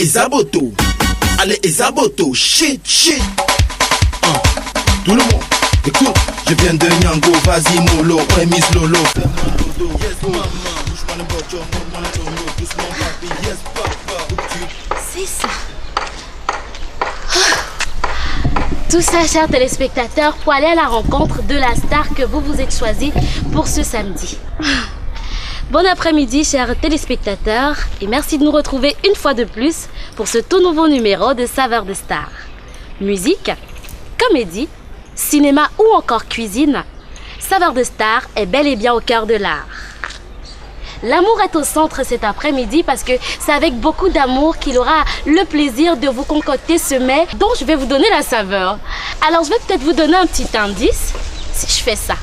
Esaboto. Allez, Esaboto. Shit, shit. Tout le monde, écoute. Je viens de Nyango, vas-y mollo. Ouais, Miss Lolo. Yes, maman. C'est ça. Tout ça, chers téléspectateurs, pour aller à la rencontre de la star que vous vous êtes choisi pour ce samedi. Bon après-midi, chers téléspectateurs, et merci de nous retrouver une fois de plus pour ce tout nouveau numéro de Saveurs de Stars. Musique, comédie, cinéma ou encore cuisine, Saveurs de Stars est bel et bien au cœur de l'art. L'amour est au centre cet après-midi parce que c'est avec beaucoup d'amour qu'il aura le plaisir de vous concocter ce mets dont je vais vous donner la saveur. Alors je vais peut-être vous donner un petit indice si je fais ça.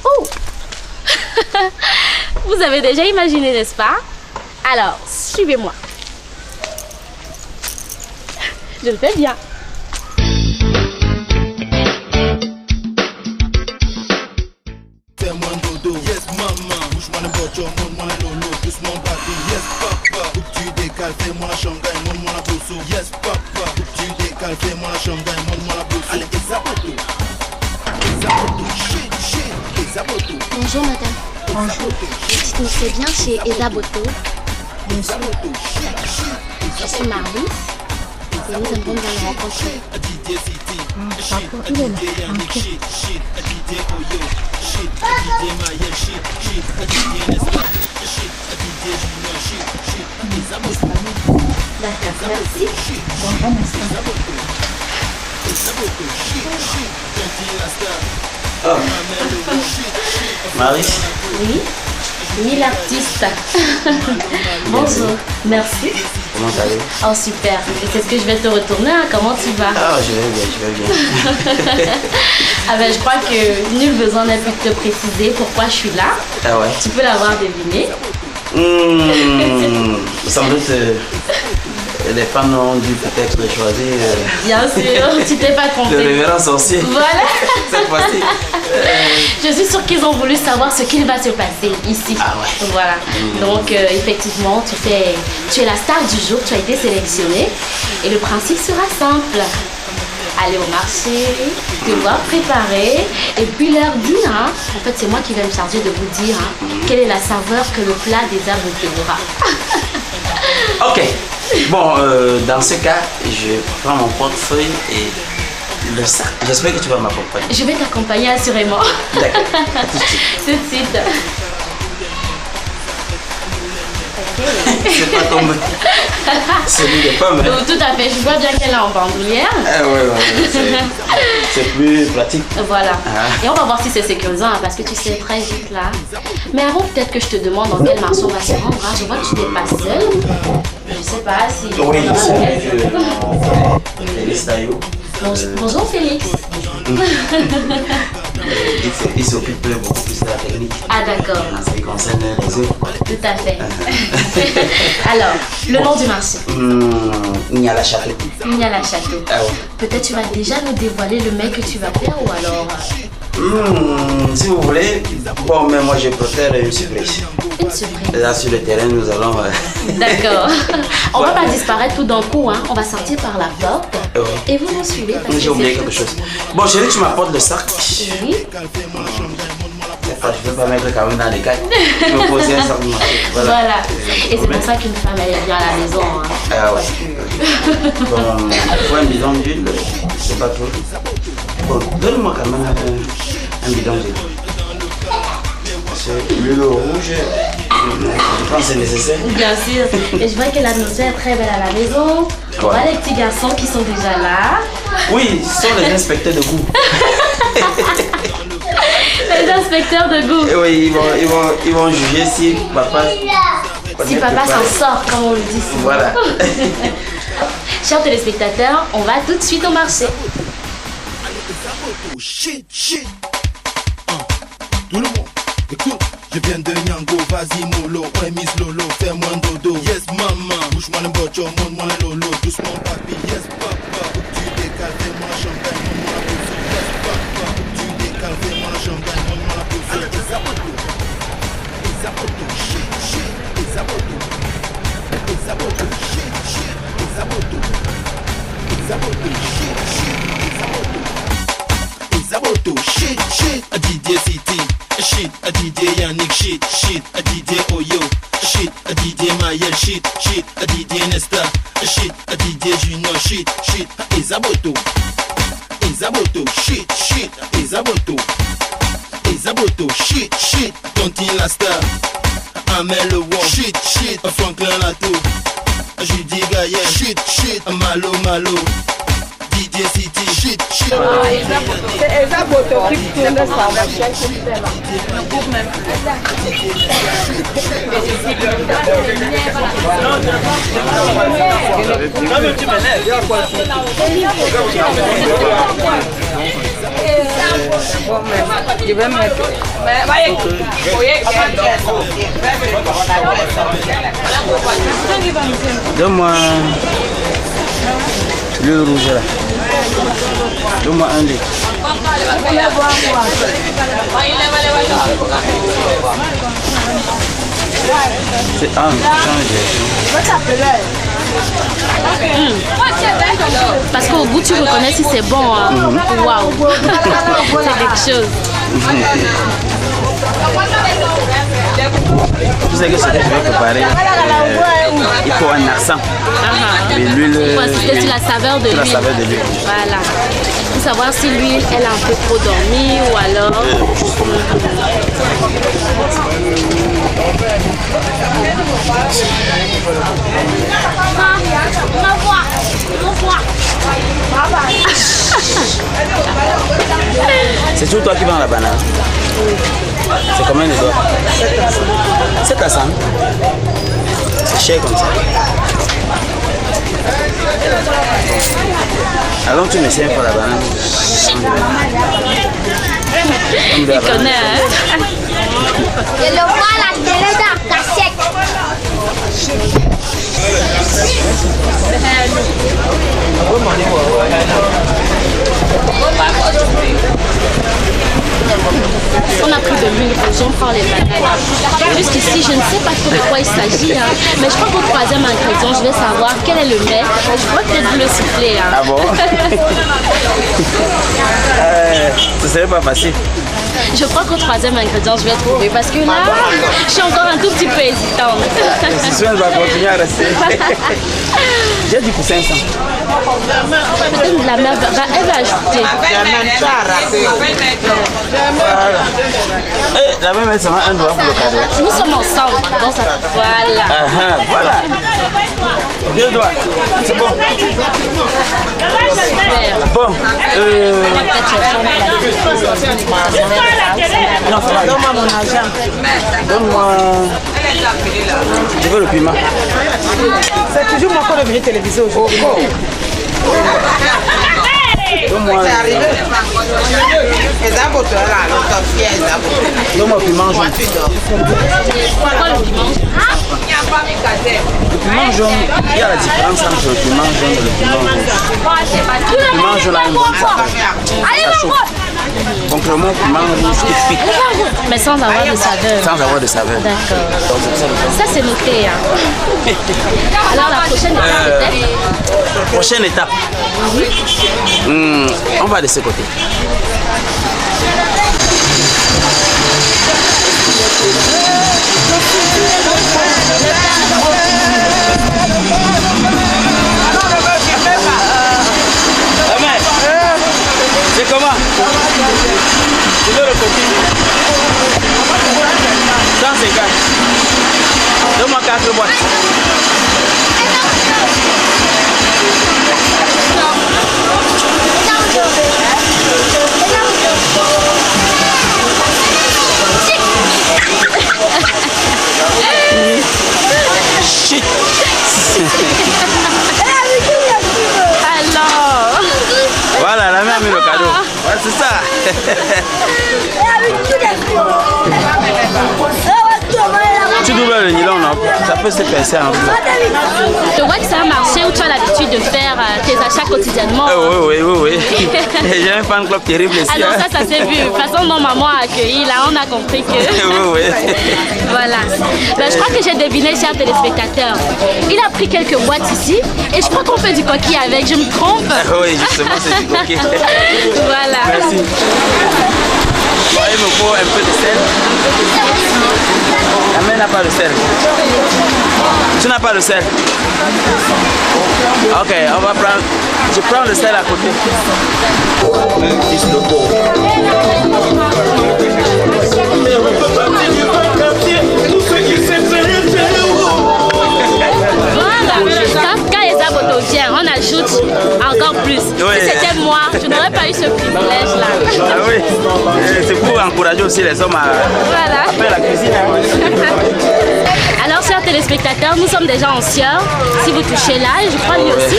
Oh! Vous avez déjà imaginé, n'est-ce pas? Alors, suivez-moi. Je le fais bien. Yes, maman. Bouge-moi le bocho, montre-moi le lolo. Doucement, papi. Yes, papa. Faut que tu décales, fais-moi la Shanghai, montre-moi la bosso. Yes, papa. Faut que tu décales, fais-moi la Shanghai, montre-moi la bosso. Allez, Esaboto. Esaboto. Shit, shit. Esaboto. Bonjour madame. Bonjour. Dites-nous, c'est bien chez Esaboto. Bien sûr. Je suis Marie. Et nous aimerions bien le rencontrer. Par contre, il est là. Entrez. D'accord, merci. Bon, un instant. Marie, Oui, mille artistes. Bonjour, merci. comment allez-vous? Oh super, et c'est ce que je vais te retourner, hein. Comment tu vas? Ah, je vais bien. Ah ben je crois que nul besoin n'a pu te préciser pourquoi je suis là. Ah ouais? Tu peux l'avoir deviné. Sans doute, les femmes ont dû peut-être choisir Bien sûr, tu t'es pas le trompé. révérend sorcier. Voilà. Cette fois-ci. Je suis sûre qu'ils ont voulu savoir ce qu'il va se passer ici. Ah ouais. Voilà. Donc effectivement, tu es la star du jour, tu as été sélectionnée. Et le principe sera simple. Aller au marché, te voir préparer, et puis leur dire, hein, en fait c'est moi qui vais me charger de vous dire quelle est la saveur que le plat des Esaboto aura. Ok. Bon, dans ce cas, je prends mon portefeuille et le sac. J'espère que tu vas m'accompagner. Je vais t'accompagner assurément. D'accord. À tout de suite. Tout de suite. C'est pas tombé. Celui de pomme. Donc, tout à fait, je vois bien qu'elle est en bandoulière. Ah ouais, c'est plus pratique. Voilà. Ah. Et on va voir si c'est sécurisant, hein, parce que tu sais très vite là. Mais avant, peut-être que je te demande dans quel marché on va se rendre. Hein. Je vois que tu n'es pas seule. Je sais pas si... Oui, c'est Félix Taillot. Bonjour Félix. Il s'occupe beaucoup plus de la technique. Ah d'accord. En ce qui concerne les réseaux. Tout à fait. Alors, le nom du marché. Il y a la chapelle. Mignala Château. Ah ouais. Peut-être tu vas déjà nous dévoiler le mec que tu vas faire ou alors... Si vous voulez, bon, mais moi je préfère une surprise. Une surprise. Là sur le terrain, nous allons. D'accord. On va pas disparaître tout d'un coup, hein. On va sortir par la porte. Et vous nous suivez parce que J'ai oublié c'est- quelque chose. Bon, chérie, tu m'apportes le sac. Oui. Je ne peux pas mettre quand même dans les cailles. Je me poser un sac. Voilà. Et c'est pour ça qu'une femme elle est bien à la maison. Hein. Ah ouais. Bon, il faut un bidon d'huile, c'est pas trop. Bon, donne-moi quand même un bidon d'huile. C'est l'huile rouge, je pense que c'est nécessaire. Bien sûr. Et je vois que l'atmosphère est très belle à la maison. On voit les petits garçons qui sont déjà là. Oui, ce sont les inspecteurs de goût. Les inspecteurs de goût. Et oui, ils vont juger si papa. Si papa s'en sort, comme on le dit souvent. Voilà. Chers téléspectateurs, on va tout de suite au marché. Shit, shit. Tout le monde, écoute. Je viens de Nyango, vas-y mollo. Ouais, Miss Lolo, fais-moi un dodo. Yes, maman. Bouge-moi le bocho, montre-moi le lolo. Doucement, papi. Yes, papa. Faut que tu décales, fais-moi la champagne, montre-moi la bosso. Yes, papa. Faut que tu décales, fais-moi la champagne, montre-moi la bosso. Esaboto. Esaboto. Shit, shit. Esaboto. Isaboto, shit, shit, a DJ City, shit, a DJ Yannick, shit, shit, a DJ Oyo, shit, a DJ Mayel, shit, shit, a DJ Nesta, shit, a DJ Junior, shit, shit, Isaboto, Isaboto, shit, shit, Isaboto, Isaboto, shit, shit, Tontin la star, Amel le Wong, shit, shit, Franklin Lato, Judy Gaillard, shit, shit, Malo Malo, DJ City, shit, shit. C'est Isaboto qui tourne sa machine comme ça. Le groupe même. Je vais mettre. Donne-moi le rouge là. Donne-moi un litre. C'est un Parce qu'au goût, tu reconnais si c'est bon. Hein. Waouh, c'est quelque chose. Vous savez que ce que je vais préparer, il faut un accent. Et l'huile, il faut assister sur la saveur de l'huile. Voilà. Il faut savoir si l'huile elle a un peu trop dormi ou alors. C'est toujours toi qui vends la banane. C'est combien de doigts? 7 à 100. C'est cher comme ça. Alors tu me sers pour la banane. Il connaît, hein? Je le vois à la télé dans la cassette. On a pris de l'huile rouge, on prend les bananes. Jusqu'ici, je ne sais pas trop de quoi il s'agit, hein, mais je crois qu'au troisième ingrédient, je vais savoir quel est le mets. Je pourrais peut-être vous le siffler. Hein. Ah bon? Ce serait pas facile. Je crois qu'au troisième ingrédient, je vais trouver parce que là, je suis encore un tout petit peu hésitante. Si elle va continuer à rester. J'ai dit pour 500. Peut-être la mère elle va ajouter. Voilà. Et la même elle sera un doigt pour le cadeau. Nous sommes ensemble dans ça. Voilà. Voilà. 2 doigts. C'est bon. Super. Bon. Non, ça va. Donne-moi mon argent. Donne-moi. Je veux le piment. C'est toujours mon corps de venir téléviser aujourd'hui. Donne-moi. Donne-moi le piment jaune. Pourquoi le piment? Le piment jaune, il y a la différence entre le piment jaune et le piment rouge. Le piment jaune a une bonne saveur. Ça chauffe. Contrairement au piment rouge qui pique. Mais sans avoir de saveur. Sans avoir de saveur. D'accord. Ça c'est noté. Hein. Alors la prochaine étape peut-être? Prochaine étape. On va de ce côté. C'est comment? Je veux le coquille. 150. Donne-moi 4 boîtes. Shit. Alors. Voilà, la mère a mis le cadeau. Ouais, c'est ça. Tu doubles le nylon, non? Ça peut se pincer en plus. Je vois que c'est un marché où tu as l'habitude de faire tes achats quotidiens. quotidiennement. Oui. J'ai un fan club terrible ici. Alors ça s'est vu. De toute façon, dont maman a accueilli, là, on a compris que... Oui. Voilà. Ben, je crois que j'ai deviné, chers téléspectateurs. Il a pris quelques boîtes ici et je crois qu'on fait du coquille avec. Je me trompe? Oui, justement, c'est du coquille. Voilà. Merci. Bon, il me faut un peu de sel. La main n'a pas de sel. Tu n'as pas de sel? Ok, on va prendre... Je prends le sel à côté. Quand les abotos viennent, on ajoute encore plus. Si c'était moi, je n'aurais pas eu ce privilège-là. Ah oui, c'est pour encourager aussi les hommes à faire la cuisine. Alors, chers téléspectateurs, nous sommes déjà en Sieur. Si vous touchez là, et je crois lui aussi.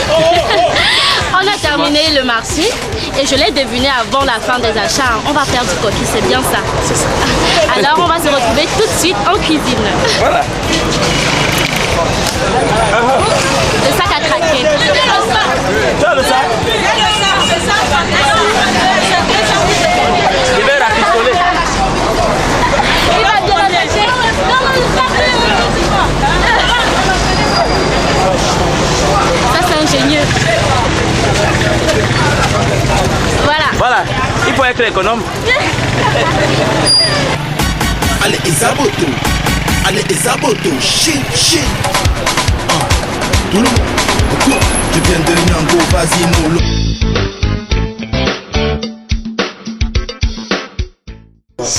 On a terminé le marché et je l'ai deviné avant la fin des achats. On va faire du coquille, c'est bien ça. C'est ça. Alors, on va se retrouver tout de suite en cuisine. Voilà. Le sac a craqué. Tu as le sac? Il va la pistoler. Il va bien la lâcher. Ça c'est ingénieux. Voilà, il faut être économe. Allez, Isaboto. Allez, Isaboto. Shit. Tout le monde, écoute, je viens de Nyango, vas-y, mollo.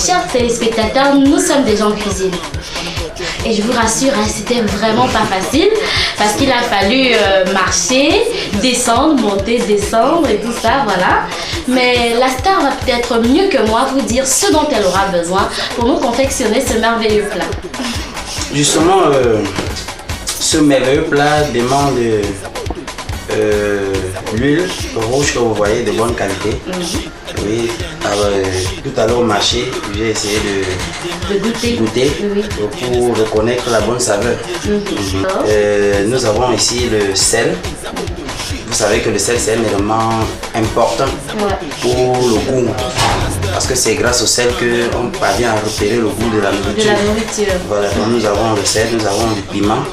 Chers téléspectateurs, nous sommes déjà en cuisine. Et je vous rassure, c'était vraiment pas facile parce qu'il a fallu marcher, descendre, monter, descendre et tout ça, voilà. Mais la star va peut-être mieux que moi vous dire ce dont elle aura besoin pour nous confectionner ce merveilleux plat. Justement, ce merveilleux plat demande l'huile rouge que vous voyez de bonne qualité. Oui, alors, tout à l'heure au marché, j'ai essayé de goûter pour reconnaître la bonne saveur. Nous avons ici le sel. Vous savez que le sel, c'est un élément important pour le goût. Parce que c'est grâce au sel qu'on parvient à repérer le goût de la nourriture. Voilà, donc nous avons le sel, nous avons le piment.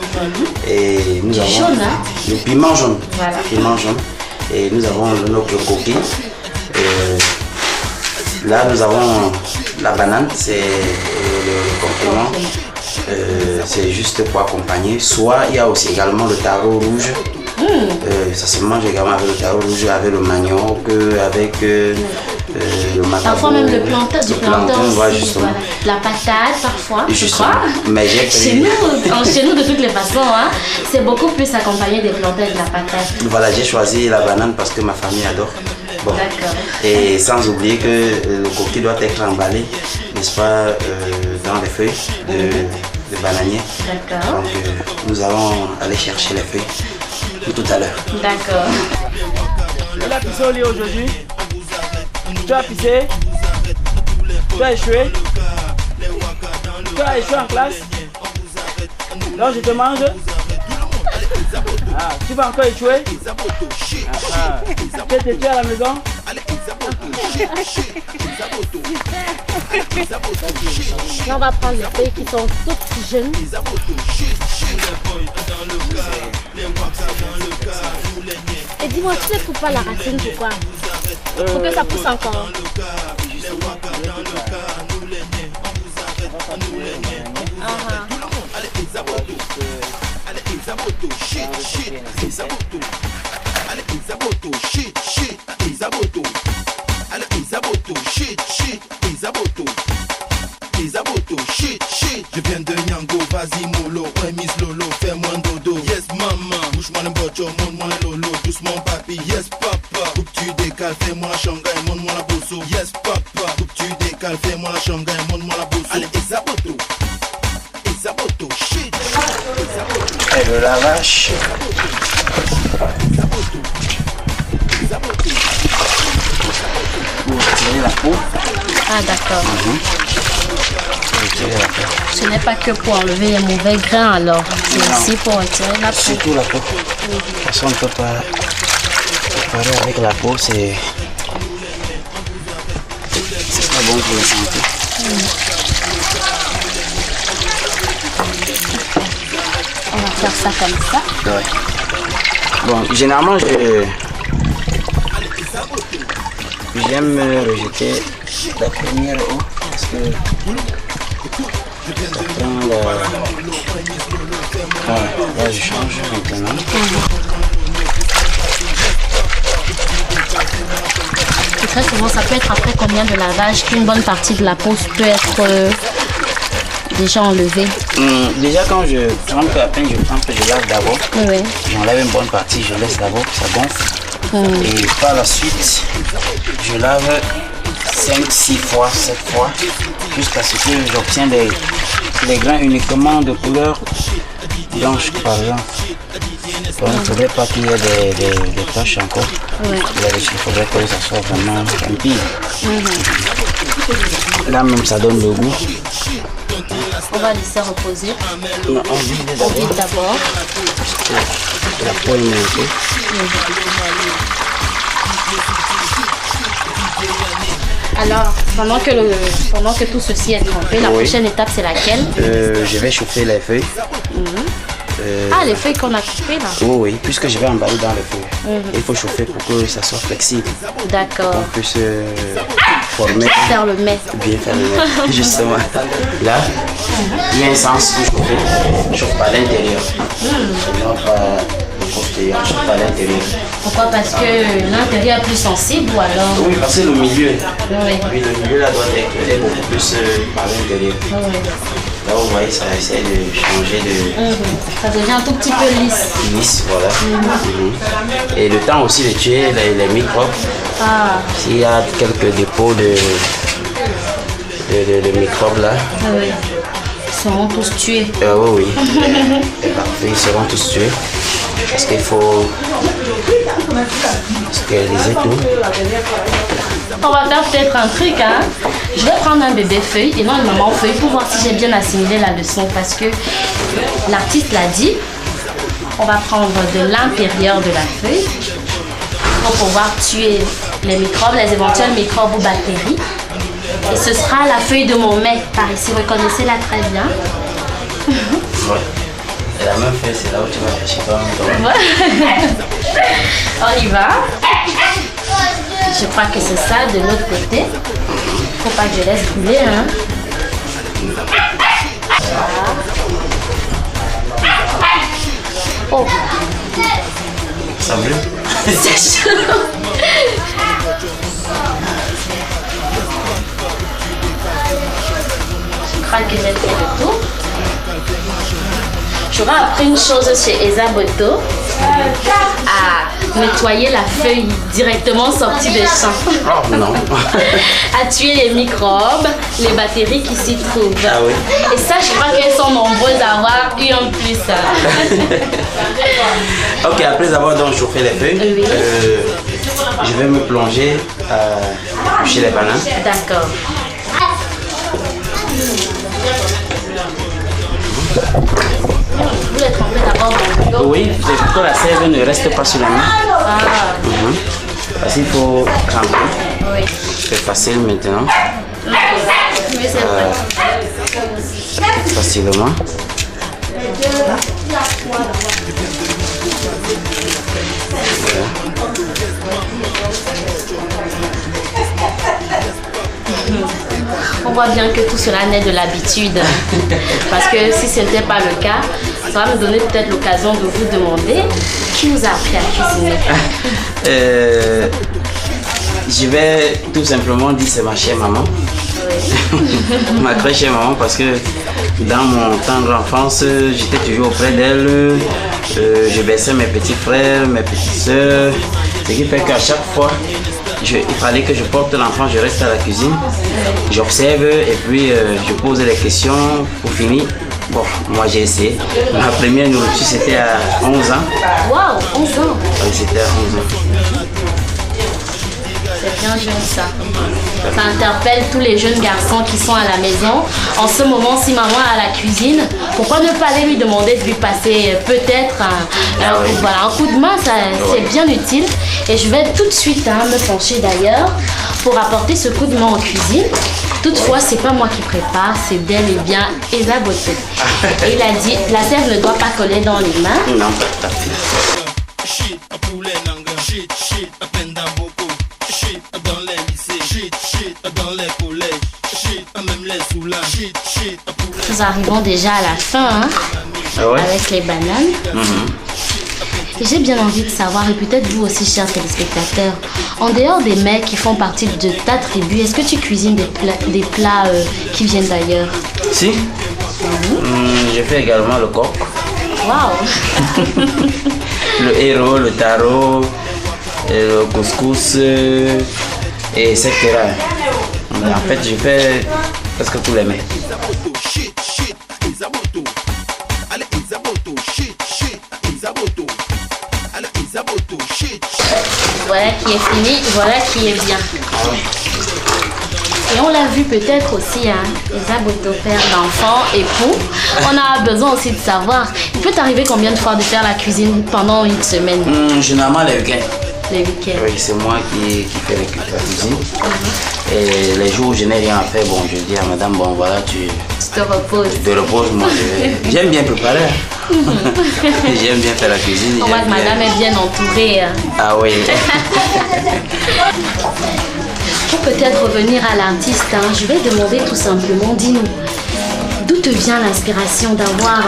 Et nous avons le piment jaune. Voilà. Piment jaune. Et nous avons notre coquille. Là, nous avons la banane, c'est le complément. C'est juste pour accompagner. Soit il y a aussi également le taro rouge. Ça se mange également avec le taro rouge, avec le manioc, avec le matabo. Parfois même le plantain, du plantain aussi, voilà, justement. Voilà. La patate parfois, justement. Je crois. Mais j'ai pris... chez nous de toutes les façons, hein, c'est beaucoup plus accompagné des plantains et de la patate. Voilà, j'ai choisi la banane parce que ma famille adore. Bon. D'accord. Et sans oublier que le coquille doit être emballé, n'est-ce pas, dans les feuilles de bananier. D'accord. Donc nous allons aller chercher les feuilles tout à l'heure. D'accord. Il a pissé au lit aujourd'hui. Tu as pissé. Tu as échoué. Tu as échoué en classe. Donc je te mange. Ah, tu vas encore échouer. Tu es à la maison. Là, on va prendre les feuilles qui sont toutes jeunes. Et dis-moi, tu ne coupes pas la racine, pourquoi? Pour que ça pousse encore. Je viens de Nyango, vas-y mollo, ouais Miss Lolo, fais-moi un dodo. Yes maman, bouge-moi le bocho, monte-moi le lolo, doucement papi. Yes papa, où que tu décales, fais-moi la Shanghai, monte-moi la bosso. Yes papa, où que tu décales, fais-moi la Shanghai, monte-moi la bosso. Allez, Isaboto, shit. Et le lavage. Pour retirer la peau. Ah d'accord. Ce n'est pas que pour enlever les mauvais grains alors, c'est aussi pour retirer la peau. Surtout la peau. De toute façon, on ne peut pas préparer avec la peau, c'est pas bon pour la santé. On va faire ça comme ça. Ouais. Bon, généralement, j'aime rejeter la première eau parce que ça prend la... Voilà, là je change maintenant. Et très souvent, ça peut être après combien de lavage qu'une bonne partie de la peau peut être déjà enlevée. Déjà quand je trempe à peine, je lave d'abord. Oui. J'enlève une bonne partie, je laisse d'abord que ça gonfle. Et par la suite, je lave 5, 6 fois, 7 fois, jusqu'à ce que j'obtiens les grains uniquement de couleur blanche par exemple. Donc, il ne faudrait pas qu'il y ait des taches encore. Ouais. Il faudrait que ça soit vraiment limpide. Là même ça donne le goût. On va laisser reposer. Non, on vide d'abord. La peau est montée. Alors, pendant que tout ceci est trempé, la prochaine étape c'est laquelle? Je vais chauffer les feuilles. Les feuilles qu'on a coupées là? Oui, puisque je vais emballer dans les feuilles. Il faut chauffer pour que ça soit flexible. D'accord. On puisse former. Faire le mets. Bien faire le mets, justement. Là, il y a un sens où je chauffe pas à l'intérieur. Non, pas le postérieur, je chauffe pas à l'intérieur. Pourquoi? Parce que l'intérieur est plus sensible ou alors? Oui, parce que le milieu. Oui. Oui, le milieu là doit être beaucoup plus par l'intérieur. Oui. Là, vous voyez, ça essaie de changer de... Ça devient un tout petit peu lisse. Lisse, voilà. Et le temps aussi de tuer les microbes. S'il y a quelques dépôts de microbes là. Oui. Ils seront tous tués. Oui. Et parfait, ils seront tous tués. Parce qu'il faut stériliser tout. On va faire peut-être un truc, hein. Je vais prendre un bébé feuille et non une maman feuille pour voir si j'ai bien assimilé la leçon parce que l'artiste l'a dit. On va prendre de l'intérieur de la feuille pour pouvoir tuer les microbes, les éventuels microbes ou bactéries. Et ce sera la feuille de mon mets par ici. Reconnaissez-la très bien. Ouais. Et la même feuille, c'est là où tu vas chercher toi. On y va. Je crois que c'est ça de l'autre côté. Faut pas que je laisse couler, hein. Oh. Ça brûle? C'est chaud. Je crois que j'ai fait le tour. J'aurais appris une chose chez Eza Boto, à nettoyer la feuille directement sortie des champs. Oh non. À tuer les microbes, les bactéries qui s'y trouvent. Ah oui. Et ça, je crois qu'elles sont nombreuses à avoir eu en plus. Ok, après avoir donc chauffé les feuilles, Oui. Je vais me plonger à éplucher les bananes. D'accord. Vous les trempez d'abord dans l'eau. Oui, c'est pour que la sève ne reste pas sur la main. Parce qu'il faut tremper. Oui. C'est facile maintenant. Oui, c'est vrai. Facilement. On voit bien que tout cela naît de l'habitude. Parce que si ce n'était pas le cas, ça va me donner peut-être l'occasion de vous demander qui vous a appris à cuisiner. Je vais tout simplement dire c'est ma chère maman. Ma très chère maman, parce que dans mon temps d'enfance, j'étais toujours auprès d'elle. Je baissais mes petits frères, mes petites soeurs. Ce qui fait qu'à chaque fois, il fallait que je porte l'enfant, je reste à la cuisine, j'observe et puis je pose les questions pour finir. Bon, moi j'ai essayé. Ma première nourriture c'était à 11 ans. Waouh, 11 ans. Oui, c'était à 11 ans. C'est bien jeune ça. Ça interpelle tous les jeunes garçons qui sont à la maison. En ce moment, si maman est à la cuisine, pourquoi ne pas aller lui demander de lui passer peut-être un coup de main, c'est bien utile. Et je vais tout de suite me pencher d'ailleurs pour apporter ce coup de main en cuisine. Toutefois, c'est pas moi qui prépare, c'est bel et bien Eza Boto. Et il a dit, la sève ne doit pas coller dans les mains. Non, pas de Shit, à poulet nanga, shit, à Penda Boko, shit, dans les lycées, shit, dans les collèges, shit, même les soulages, shit, à poulet. Nous arrivons déjà à la fin, avec les bananes. Et j'ai bien envie de savoir, et peut-être vous aussi, chers téléspectateurs, en dehors des mets qui font partie de ta tribu, est-ce que tu cuisines des plats qui viennent d'ailleurs? Si. Je fais également le coq. Waouh. Le héros, le taro, le couscous, et etc. Mais en fait, je fais presque tous les mets. Shit, Eza Boto. Allez, Eza Boto, shit, Eza Boto. Allez, Eza Boto, shit. Voilà qui est fini, voilà qui est bien. Et on l'a vu peut-être aussi, Eza Boto, père d'enfant, époux. On a besoin aussi de savoir, il peut t'arriver combien de fois de faire la cuisine pendant une semaine? Généralement les week-ends. Les week-ends. Oui, c'est moi qui fais la cuisine. Et les jours où je n'ai rien à faire, bon, je dis à madame, bon voilà, tu te reposes. Tu te reposes, moi. J'aime bien préparer. J'aime bien faire la cuisine. On voit que madame est bien entourée. Ah oui. Pour peut-être revenir à l'artiste, je vais demander tout simplement, dis-nous, d'où te vient l'inspiration d'avoir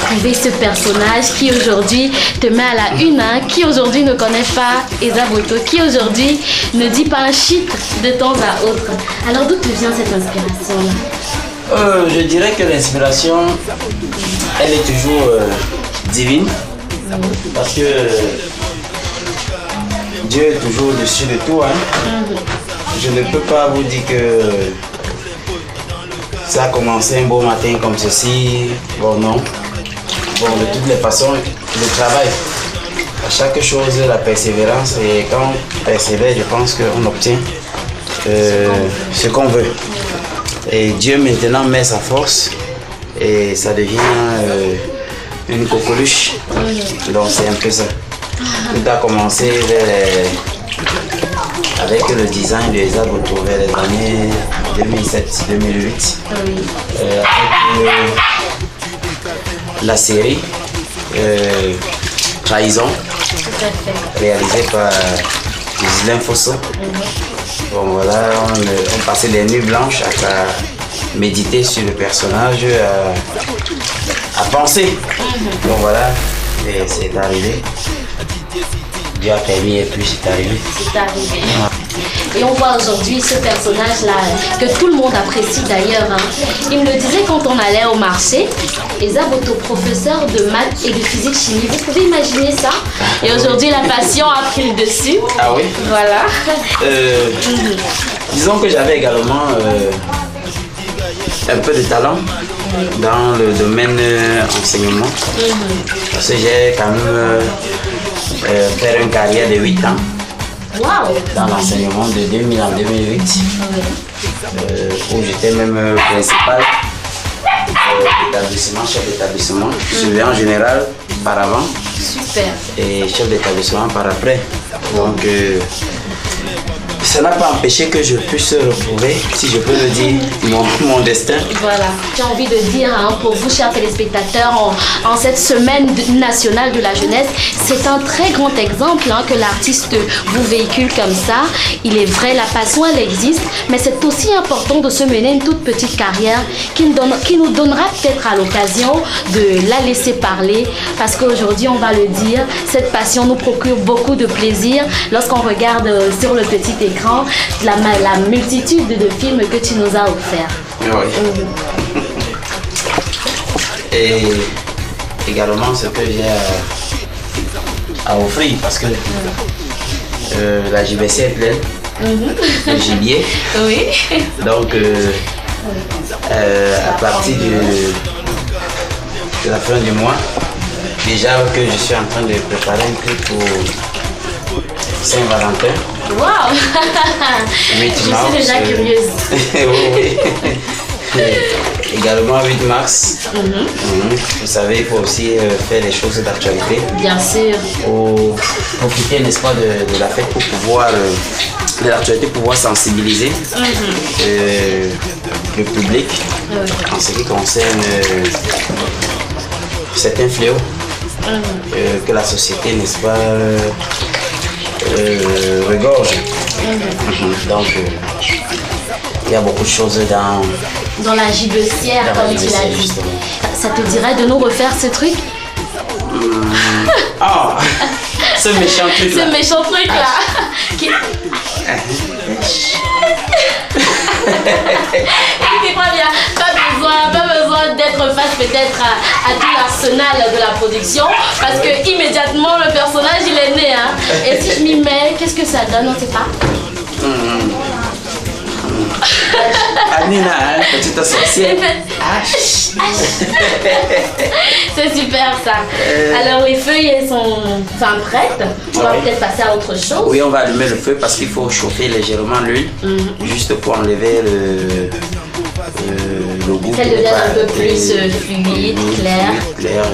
trouvé ce personnage qui aujourd'hui te met à la une, qui aujourd'hui ne connaît pas Eza Boto, qui aujourd'hui ne dit pas un shit de temps à autre. Alors d'où te vient cette inspiration-là? Je dirais que l'inspiration, elle est toujours divine, parce que Dieu est toujours au-dessus de tout. Je ne peux pas vous dire que ça a commencé un beau matin comme ceci. Bon, non. Bon, de toutes les façons, le travail. À chaque chose, la persévérance. Et quand on persévère, je pense qu'on obtient ce qu'on veut. Et Dieu maintenant met sa force et ça devient une coqueluche. Donc c'est un peu ça. Tout a commencé avec le design de Eza Boto vers les années 2007-2008. Avec la série Trahison, réalisée par Ghislain Fosso. Bon voilà, on passait des nuits blanches à méditer sur le personnage, à penser. Donc voilà, et c'est arrivé. Dieu a permis et puis c'est arrivé. C'est arrivé. Et on voit aujourd'hui ce personnage-là que tout le monde apprécie d'ailleurs. Il me le disait quand on allait au marché. Eza Boto, professeur de maths et de physique-chimie. Vous pouvez imaginer ça? Et aujourd'hui, la passion a pris le dessus. Ah oui? Voilà. Disons que j'avais également un peu de talent dans le domaine enseignement. Parce que j'ai quand même fait une carrière de 8 ans. Wow. Dans l'enseignement de 2000 en 2008, où j'étais même principal d'établissement, chef d'établissement, surveillant général par avant. Super. Et chef d'établissement par après. Donc ça n'a pas empêché que je puisse retrouver, si je peux le dire, mon destin. Voilà. J'ai envie de dire pour vous, chers téléspectateurs, en cette semaine nationale de la jeunesse, c'est un très grand exemple que l'artiste vous véhicule comme ça. Il est vrai, la passion, elle existe, mais c'est aussi important de se mener une toute petite carrière qui nous donnera peut-être à l'occasion de la laisser parler, parce qu'aujourd'hui, on va le dire, cette passion nous procure beaucoup de plaisir lorsqu'on regarde sur le petit écran la multitude de films que tu nous as offerts. Oui. Et également ce que j'ai à offrir, parce que la JBC est pleine, le gibier. Oui. Donc à partir de la fin du mois, déjà que je suis en train de préparer un truc pour Saint-Valentin. Waouh. Je suis déjà curieuse. Oui. également 8 mars. Vous savez, il faut aussi faire des choses d'actualité. Bien sûr. Pour profiter, n'est-ce pas, de la fête, pour pouvoir, de l'actualité, pour pouvoir sensibiliser le public en ce qui concerne certains fléaux que la société, n'est-ce pas, regorge. Donc, il y a beaucoup de choses dans la gibecière, comme tu l'as dit. Ça te dirait de nous refaire ce truc? Ah, ce méchant truc là. Ce méchant truc là. Écoutez pas bien, pas besoin d'être face peut-être à tout l'arsenal de la production, parce que immédiatement le personnage il est né. Hein. Et si je m'y mets, qu'est-ce que ça donne, on ne sait pas. Anina, hein, petite sorcière. C'est super ça. Alors les feuilles elles sont prêtes. On va peut-être passer à autre chose. Oui, on va allumer le feu parce qu'il faut chauffer légèrement l'huile, juste pour enlever le goût. Ça devient un peu plus fluide, clair.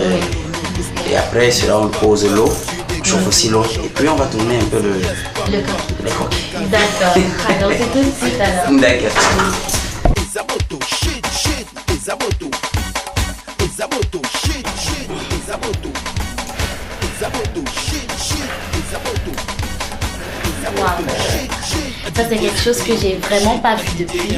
Et après, cela on pose l'eau. On chauffe aussi l'eau. Et puis on va tourner un peu le coq. D'accord. Alors c'est tout de suite alors. D'accord. Wow. Ça c'est quelque chose que j'ai vraiment pas vu depuis.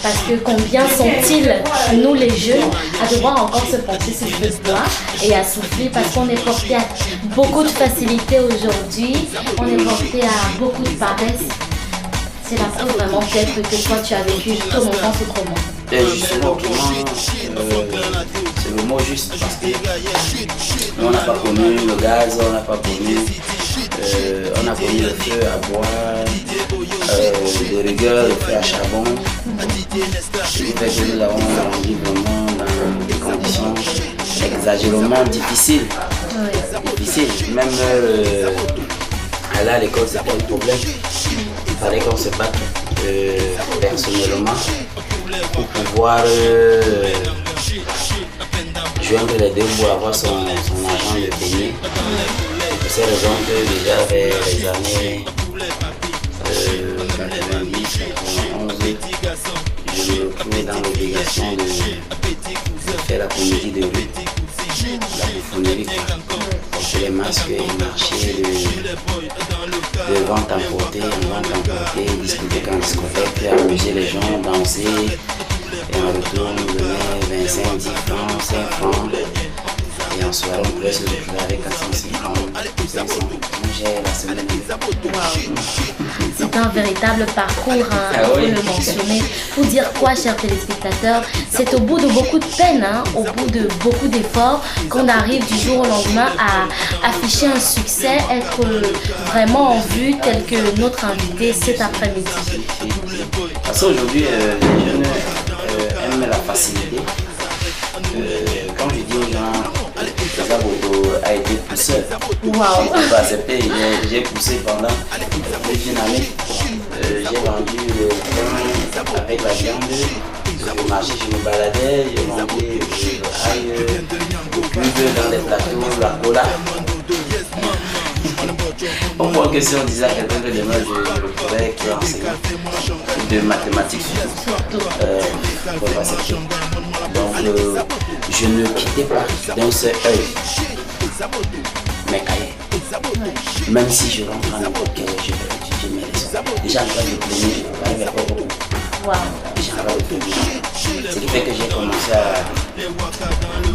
Parce que combien sont-ils, nous les jeunes, à devoir encore se pencher sur le bois et à souffler parce qu'on est porté à beaucoup de facilité aujourd'hui, on est porté à beaucoup de paresse. C'est la preuve vraiment peut-être que toi tu as vécu tout mon temps autrement. Et justement, c'est le mot juste parce que on n'a pas connu le gaz, on n'a pas connu, on a connu le feu à bois, de rigueur, le feu à charbon. Ce qui fait que nous avons grandi vraiment dans des conditions exagérément difficiles. Même aller à l'école, c'était un problème. Il fallait qu'on se batte personnellement pour pouvoir joindre les deux pour avoir son argent de payer. Pour ces raisons que déjà vers les années 90, 91, je me retrouvais dans l'obligation de faire la comédie de rue, la bouffonnerie, porter les masques et marcher de vente emportée en vente emportée, discuter en discothèque, amuser les gens, danser. Et en retour, on nous donnait 25, 10 francs, 5 francs. Et en soirée, on pouvait se retrouver avec 450, 500. Manger la semaine. C'est un véritable parcours, hein, on peut le mentionner. Pour dire quoi, chers téléspectateurs, c'est au bout de beaucoup de peine, hein, au bout de beaucoup d'efforts, qu'on arrive du jour au lendemain à afficher un succès, être vraiment en vue tel que notre invité cet après-midi. Parce qu'aujourd'hui, les jeunes aiment la facilité. Comme je dis aux gens, Zaboto a été pousseur. Wow. Je ne peux pas accepter, j'ai poussé pendant plus d'une année. J'ai vendu le pain avec la viande. Au marché, je me baladais, j'ai vendu ail, le cube dans les plateaux, la cola. On voit que si on disait à quelqu'un que demain je le pourrais qui est enseignant de mathématiques surtout, on va s'accepter. Donc je ne quittais pas d'un seul œil mes cahiers. Même si je rentre en n'importe quel, je vais étudier mes leçons. Déjà, je vais me plaigner, je ne peux pas arriver à faire beaucoup. Déjà, je vais me plaigner. Ce qui fait que j'ai commencé à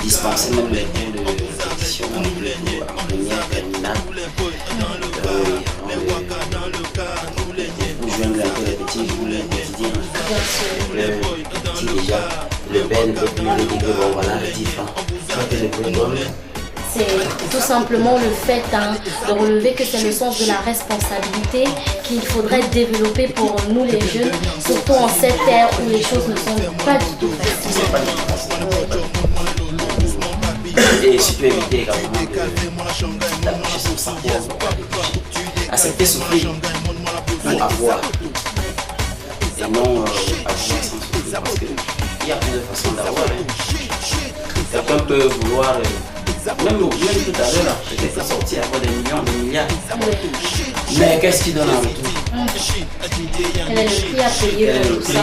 dispenser même les cours de répétition en première, terminale. Pour joindre un peu les petits jours quotidiens. Le petit déjà, le père ne peut plus lui dire que bon voilà, 10 francs. Soit que le père donne. C'est tout simplement le fait de relever que c'est le sens de la responsabilité qu'il faudrait développer pour nous les jeunes, surtout en cette ère où les choses ne sont pas du tout faciles. Et si tu peux éviter également d'approcher son sang accepter souffrir pour avoir et non avoir sans souffrir parce que Il y a plusieurs façons d'avoir. Quelqu'un peut vouloir, même tout à l'heure, peut-être sortir avoir des millions, des milliards. Mais qu'est-ce qu'il donne en retour? Quel est le prix à payer pour ça?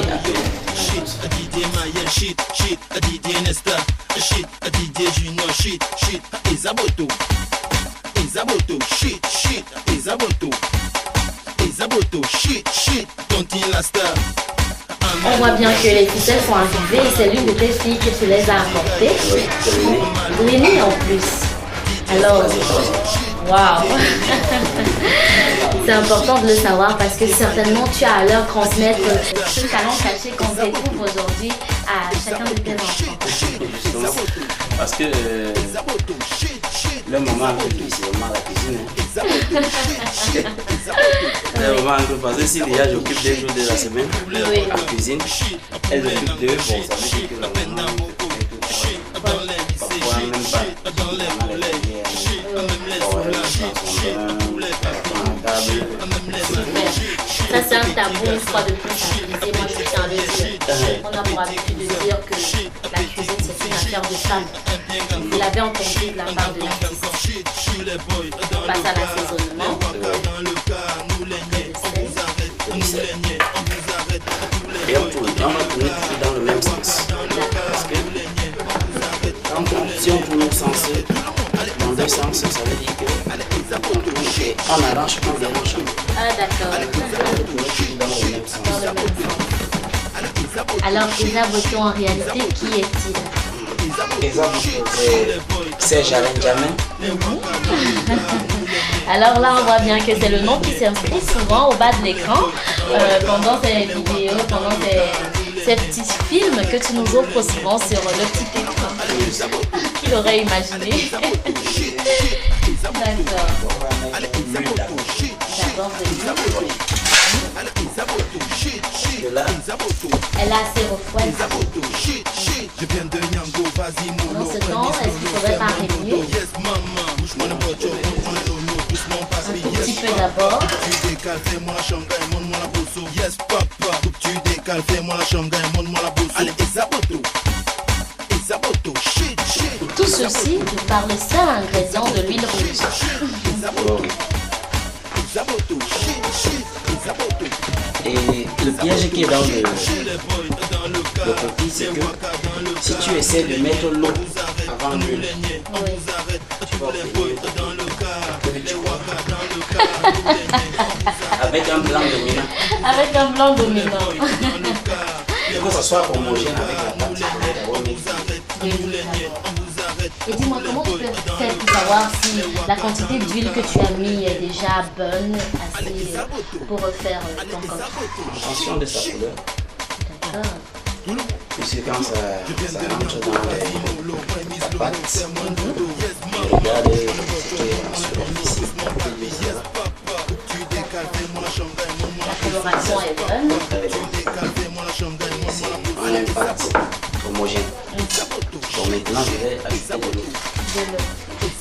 On voit bien que les ficelles sont arrivées et c'est l'une de tes filles que tu les as apportées. Oui, c'est l'aîné. L'aînée en plus. Alors, waouh! C'est important de le savoir parce que certainement tu as à leur transmettre ce talent caché qu'on découvre aujourd'hui à chacun de tes enfants. Justement, parce que le moment un peu plus, c'est vraiment la cuisine. Le moment un peu, parce que si déjà j'occupe 2 jours de la semaine en cuisine, elle occupe 2, bon, ça veut dire que la maman parfois même pas. Ça c'est un tabou une fois de plus à briser, moi je tiens à le dire. On a pour habitude de dire que la cuisine c'est une affaire de femme. Vous l'avez entendu de la part de l'artiste. On passe à l'assaisonnement. Et on va tourner toujours dans le même sens. Parce que si on tourne au sens, dans 2 sens, ça veut dire que on arrange, on dérange. Ah d'accord. Dans le même sens. Dans le même sens. Alors Isa Boto en réalité, qui est-il? C'est Jalen Jamin. Alors là, on voit bien que c'est le nom qui s'inscrit souvent au bas de l'écran pendant ces vidéos, pendant ces petits films que tu nous offres souvent sur le petit écran. Qui l'aurait imaginé? D'accord. D'abord de l'huile. Elle a ses refroides. Dans ce temps, est-ce qu'il faudrait parler mieux? Un tout petit peu d'abord. Tout ceci par le seul ingrédient de l'huile rouge. Et le piège qui est dans le coquille, c'est que si tu essaies de mettre l'eau avant l'huile, tu vas obtenir avec un blanc dominant. Avec un blanc dominant. Il faut que ça soit homogène avec la pâte. Et dis-moi, comment tu peux faire pour savoir si la quantité d'huile que tu as mis est déjà bonne, assez pour refaire ton coq? En fonction de sa couleur. D'accord. Puisque quand ça rentre dans la pâte, regarde ce qui est en superficie. La coloration est bonne. On a une pâte homogène. Bon, maintenant, je vais ajouter de l'eau.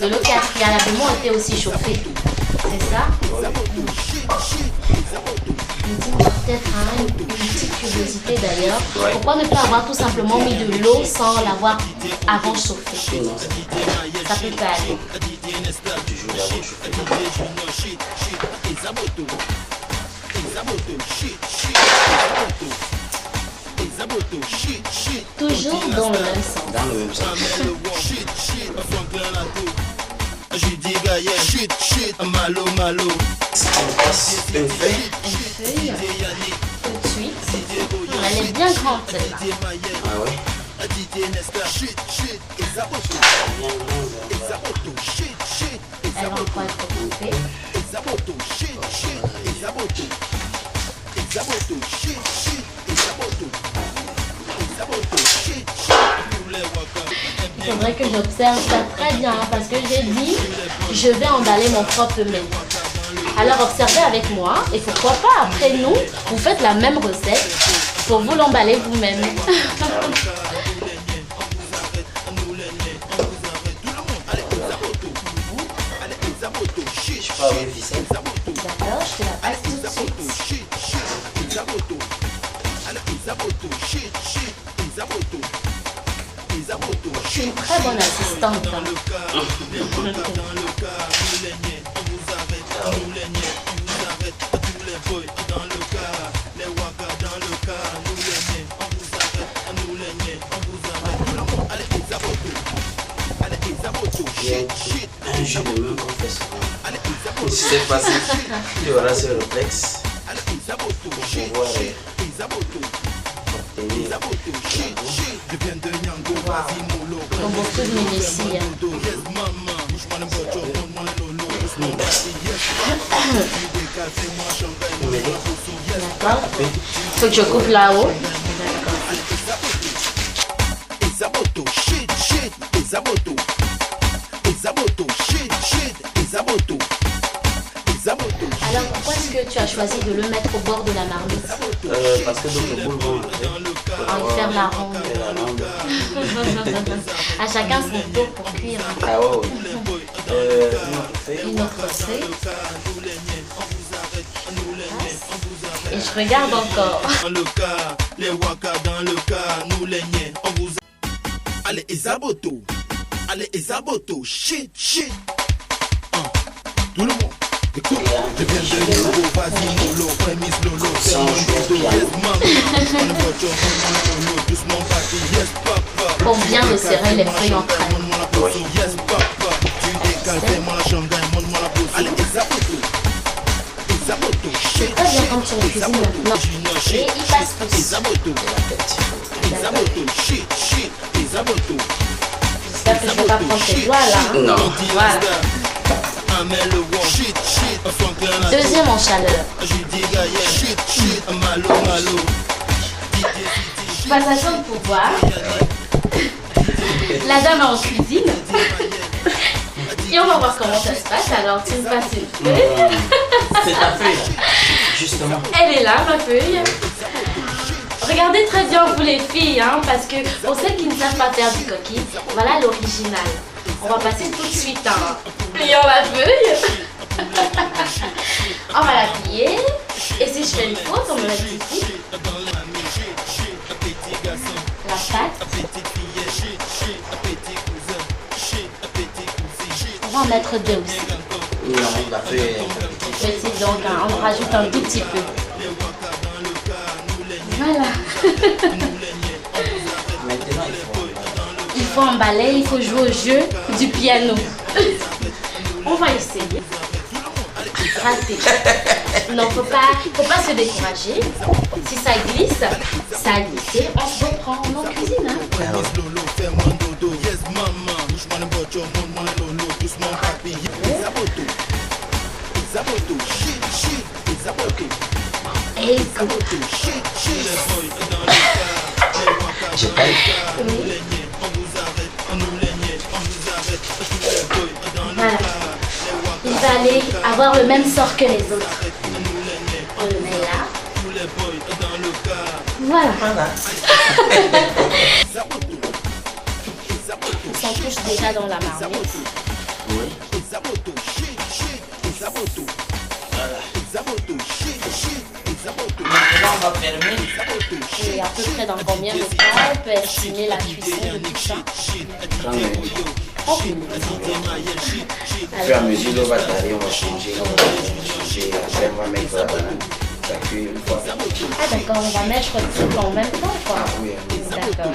De l'eau qui a préalablement été aussi chauffée. C'est ça? Peut-être une petite curiosité d'ailleurs. Ouais. Pourquoi ne pas avoir tout simplement mis de l'eau sans l'avoir avant chauffée? Non, Ça peut pas aller. toujours d'abord chauffer. Toujours dans le même sens. Dans le même sens. On passe une feuille. Une feuille, tout de suite. Elle est bien grande celle-là. Ah ouais. Elle va encore être coupée. Il faudrait que j'observe ça très bien parce que j'ai dit je vais emballer mon propre menu. Alors observez avec moi et pourquoi pas après nous, vous faites la même recette pour vous l'emballer vous-même. Je peux avoir une ficelle. D'accord, je te la passe tout de suite. suis une très bonne assistante. Un jeu de main qu'on fait souvent. Si c'est facile, tu auras ce réflexe pour pouvoir obtenir. Donc beaucoup de minutie. D'accord. Faut que je coupe là-haut. Alors pourquoi est-ce que tu as choisi de le mettre au bord de la marmite? Parce que d'autres boules vont faire la ronde. À chacun son tour pour cuire. Ah ouais. Une autre feuille. Et je regarde encore. Dans le cas, les waka dans le cas, nous les niais, on vous a... Allez, Isaboto. Allez, Isaboto. Shit, shit. Tout le monde. Écoute, je viens de nouveau, vas-y mollo, prémisse lolo, c'est mon dodo, yes maman, on voit ton doucement papi, yes papa. Pour bien le serrer les feuilles entre elles. Yes papa, tu décales, fais-moi la shanghai, montre-moi la pose. Allez, Isaboto. Isaboto, shit, très bien quand tu le cuisines maintenant. Et il passe plus. Isaboto, Isaboto, shit, shit, Isaboto. J'espère que je ne vais pas prendre tes doigts là. Hein. Non. Voilà. Deuxième en chaleur. Passation de pouvoir. La dame est en cuisine. Et on va voir comment ça se passe. Alors, tu me passes une feuille. C'est ta feuille, justement. Elle est là, ma feuille. Regardez très bien, vous les filles, hein, parce que pour celles qui ne savent pas faire du coquille, voilà l'original. On va passer tout de suite, hein. Plions la feuille. On va la plier. Et si je fais une faute, on me l'a dit ici. La pâte. On va en mettre deux aussi. Oui, la feuille est petite, donc hein, on rajoute un tout petit peu. Voilà. Maintenant, il faut emballer, il faut jouer au jeu du piano. On va essayer. Raté. Non, faut pas se décourager. Si ça glisse, ça a glissé. On se reprend en cuisine. Hein. Et j'ai pas eu. Voilà. Il va aller avoir le même sort que les autres. On le met là. Voilà. Ça touche déjà dans la marmite. Oui. Maintenant, on va fermer. Et à peu près dans combien de temps on peut estimer la cuisson de tout ça? 30 minutes. 30 minutes. Au fur et à mesure, l'eau va tailler, on va changer. Après, on va mettre la banane. Ça cuit une fois. Ah d'accord, on va mettre tout en même temps quoi. Oui. D'accord.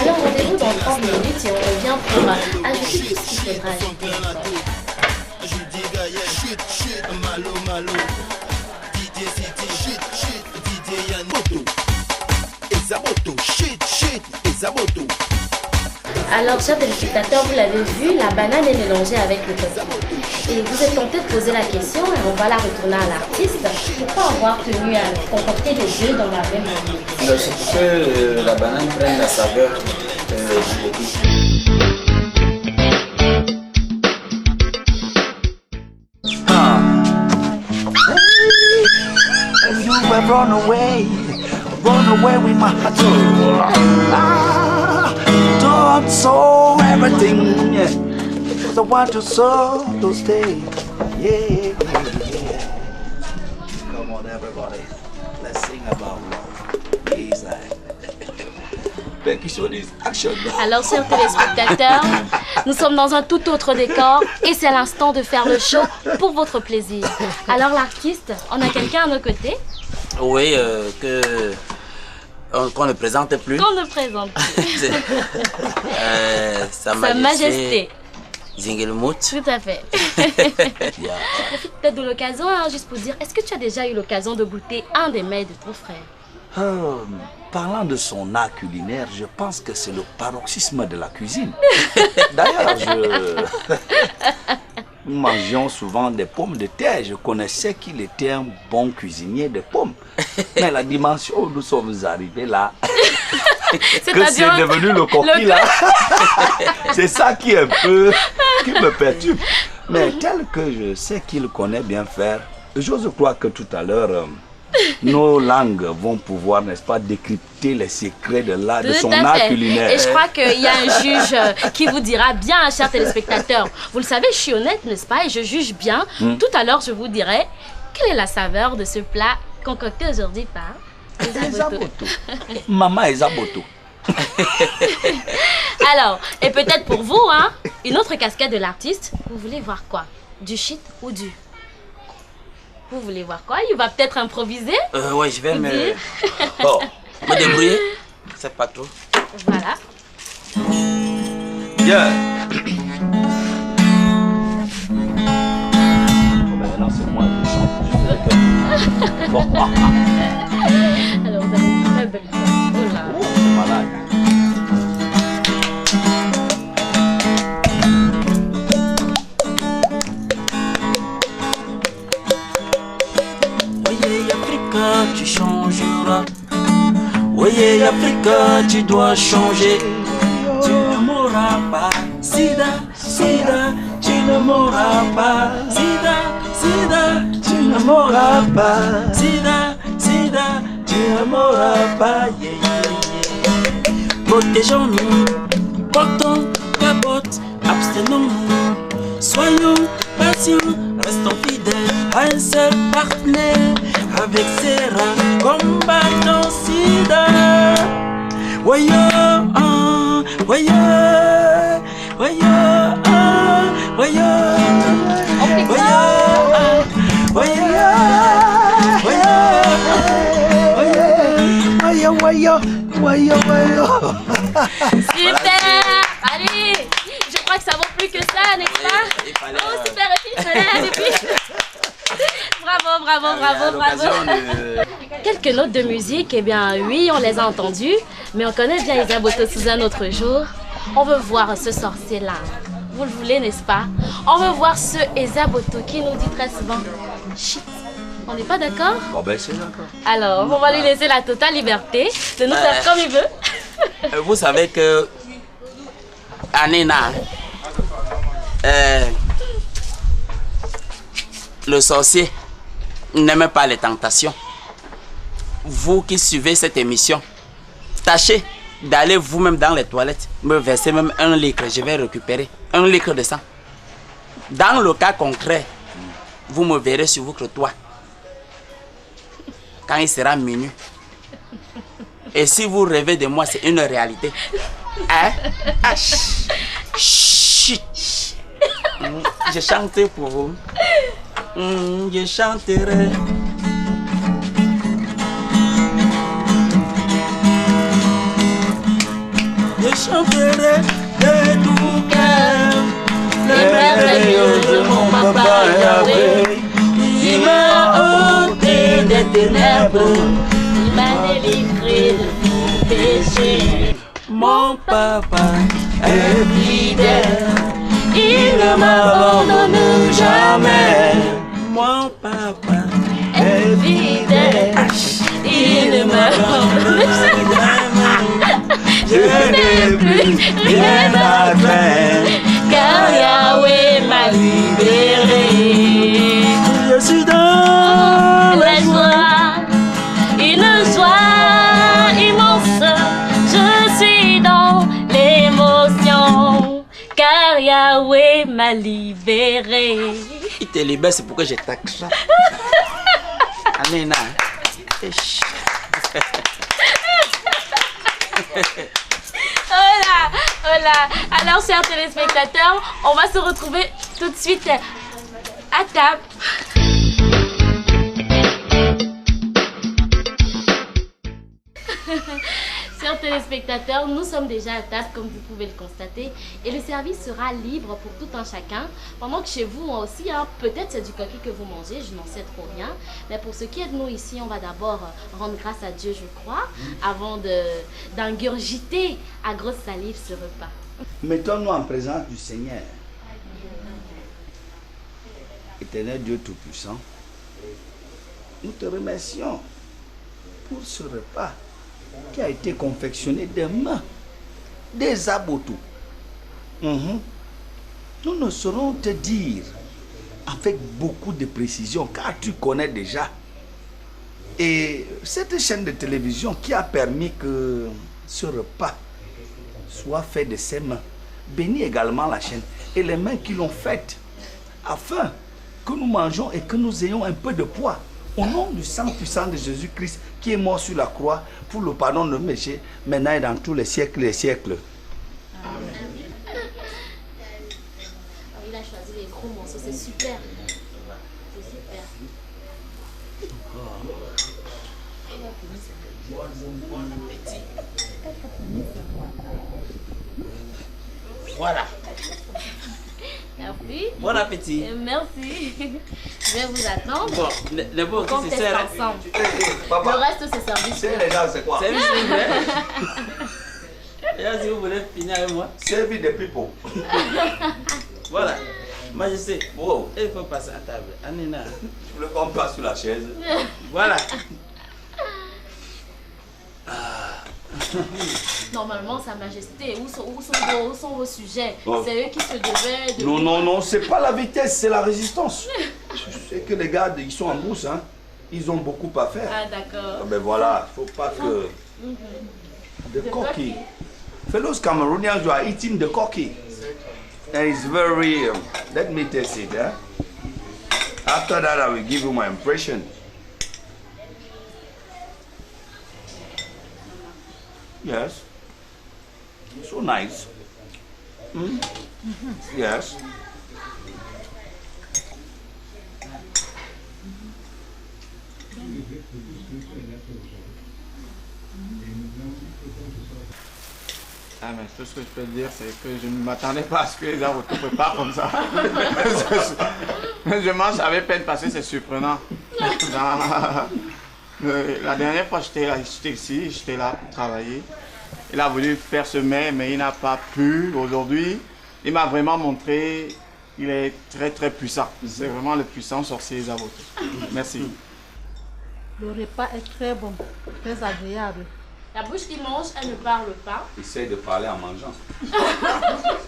Alors rendez-vous dans 30 minutes et on revient pour ajouter tout ce qu'il faudra ajouter. Alors, chers téléspectateurs, vous l'avez vu, la banane est mélangée avec le coquille. Et vous êtes tenté de poser la question, et on va la retourner à l'artiste. Pourquoi avoir tenu à concocter les deux dans la même marmite? C'est pour que la banane prenne la saveur du coquille. Run away with my heart. Don't sow everything, yeah. Because I want to sow to stay, yeah. Come on, everybody, let's sing about love. Easy. percussionniste, action. Alors, chers téléspectateurs, nous sommes dans un tout autre décor et c'est l'instant de faire le show pour votre plaisir. Alors, l'artiste, on a quelqu'un à nos côtés? Oui, qu'on ne présente plus. Qu'on ne présente plus. Sa Sa Majesté. Zingelmout. Tout à fait. Je profite peut-être de l'occasion, hein, juste pour dire, est-ce que tu as déjà eu l'occasion de goûter un des mets de ton frère? Parlant de son art culinaire, je pense que c'est le paroxysme de la cuisine. D'ailleurs, nous mangions souvent des pommes de terre. Je connaissais qu'il était un bon cuisinier de pommes. Mais la dimension où nous sommes arrivés là, que c'est devenu le coquille là, c'est ça qui est un peu, qui me perturbe. Mais tel que je sais qu'il connaît bien faire, j'ose croire que tout à l'heure, nos langues vont pouvoir, n'est-ce pas, décrypter les secrets de son art culinaire. Et je crois qu'il y a un juge qui vous dira bien, chers téléspectateurs. Vous le savez, je suis honnête, n'est-ce pas? Et je juge bien. Tout à l'heure, je vous dirai quelle est la saveur de ce plat concocté aujourd'hui par Ezaboto. Maman Ezaboto. Alors, et peut-être pour vous, hein, une autre casquette de l'artiste, vous voulez voir quoi? Du shit ou du... Vous voulez voir quoi? Il va peut-être improviser. Ouais, je vais me débrouiller. C'est pas trop. Voilà. Yeah. Maintenant, c'est moi qui chante. Bon. Alors, vous avez une très belle voix. Oh là. C'est malade. Tu changeras. Voyez Africa, tu dois changer. Tu ne mourras pas. Sida, Sida, tu ne mourras pas. Sida, Sida, tu ne mourras pas. Sida, Sida, tu ne mourras pas. Yeah, yeah, yeah. Protégeons-nous, portons capote, abstenons-nous, soyons patients, restons fidèles à un seul partenaire. Avec Serra, combattons Sida. Voyons, voyons, voyons, voyons, voyons. Super! Allez! Je crois que ça vaut plus que ça, n'est-ce pas? Oh, super! Et puis... Bravo. Quelques notes de musique, eh bien oui, on les a entendues, mais on connaît bien Ezaboto sous un autre jour. On veut voir ce sorcier-là. Vous le voulez, n'est-ce pas? On veut voir ce Ezaboto qui nous dit très souvent shit. On n'est pas d'accord? Bon ben c'est d'accord. Alors, on va lui laisser la totale liberté de nous faire comme il veut. Vous savez que Anina, le sorcier n'aime pas les tentations. Vous qui suivez cette émission, tâchez d'aller vous-même dans les toilettes, me verser même 1 litre, je vais récupérer 1 litre de sang. Dans le cas concret, vous me verrez sur votre toit quand il sera minuit. Et si vous rêvez de moi, c'est une réalité. Hein? Ah, chut. Je chanterai pour vous. Je chanterai. Je chanterai de tout cœur les merveilles de mon papa Yahweh. Il m'a ôté des ténèbres, Il m'a délivré de tout péché. mon papa est fidèle. Il ne m'abandonne jamais. Mon papa est fidèle. Il ne m'abandonne jamais. Je n'ai plus rien à craindre, Car Yahweh m'a libéré. je suis dans La joie, une joie immense. Je suis dans l'émotion. Car Yahweh m'a libéré. Il te libère, c'est pourquoi je t'acclame. Anina. Voilà. Alors, chers téléspectateurs, on va se retrouver tout de suite à table. Chers téléspectateurs, nous sommes déjà à table comme vous pouvez le constater et le service sera libre pour tout un chacun. Pendant que chez vous aussi, hein, peut-être c'est du coquille que vous mangez, je n'en sais trop rien. Mais pour ce qui est de nous ici, on va d'abord rendre grâce à Dieu, je crois, avant d'ingurgiter à grosse salive ce repas. Mettons-nous en présence du Seigneur. Éternel Dieu Tout-Puissant, nous te remercions pour ce repas qui a été confectionné des mains des Aboto. Nous ne saurons te dire avec beaucoup de précision car tu connais déjà. Et cette chaîne de télévision qui a permis que ce repas soit fait de ses mains, bénis également la chaîne et les mains qui l'ont faite afin que nous mangeons et que nous ayons un peu de poids. Au nom du sang puissant de Jésus-Christ qui est mort sur la croix pour le pardon de nos péchés, maintenant et dans tous les siècles et siècles. Amen. Il a choisi les gros morceaux, c'est super. C'est super. Voilà. Merci. Bon appétit. Merci. Je vais vous attendre. Bon, les beaux On qui teste se servent. ensemble. Papa, Le reste, c'est service. c'est les gars, c'est quoi? Service libre. Et là, si vous voulez finir avec moi. Service des people. Voilà. Moi, je sais. Wow. Il faut passer à table. Anina. Je voulais qu'on passe sur la chaise. Voilà. Normalement, Sa Majesté, où sont vos sujets? Oh. C'est eux qui se devaient de... Non, c'est pas la vitesse, c'est la résistance. Je sais que les gars, ils sont en brousse, hein. Ils ont beaucoup à faire. Ah, d'accord. Ben voilà, faut pas que... The cocky. Fellows Cameroonians, you are eating the cocky. And it's very... let me taste it, eh? After that, I will give you my impression. Yes. So nice. Yes. Ah mais tout ce que je peux dire c'est que je ne m'attendais pas à ce que les arbres te préparent comme ça. Je mange avec peine parce que c'est surprenant. La dernière fois j'étais ici, j'étais là pour travailler. Il a voulu faire ce mets mais il n'a pas pu. Aujourd'hui, il m'a vraiment montré qu'il est très très puissant. C'est vraiment le puissant sorcier Zaboto. Merci. Le repas est très bon, très agréable. La bouche qui mange, elle ne parle pas. Essaye de parler en mangeant.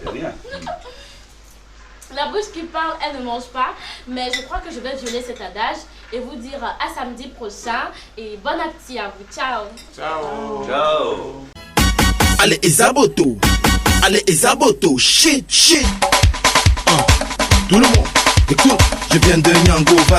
C'est rien. La bouche qui parle, elle ne mange pas. Mais je crois que je vais violer cet adage et vous dire à samedi prochain. Et bon appétit à vous. Ciao. Ciao. Ciao. Allez, Ezaboto. Allez, Ezaboto. Shit. Tout le monde, écoute, je viens de Nyango, vas-y.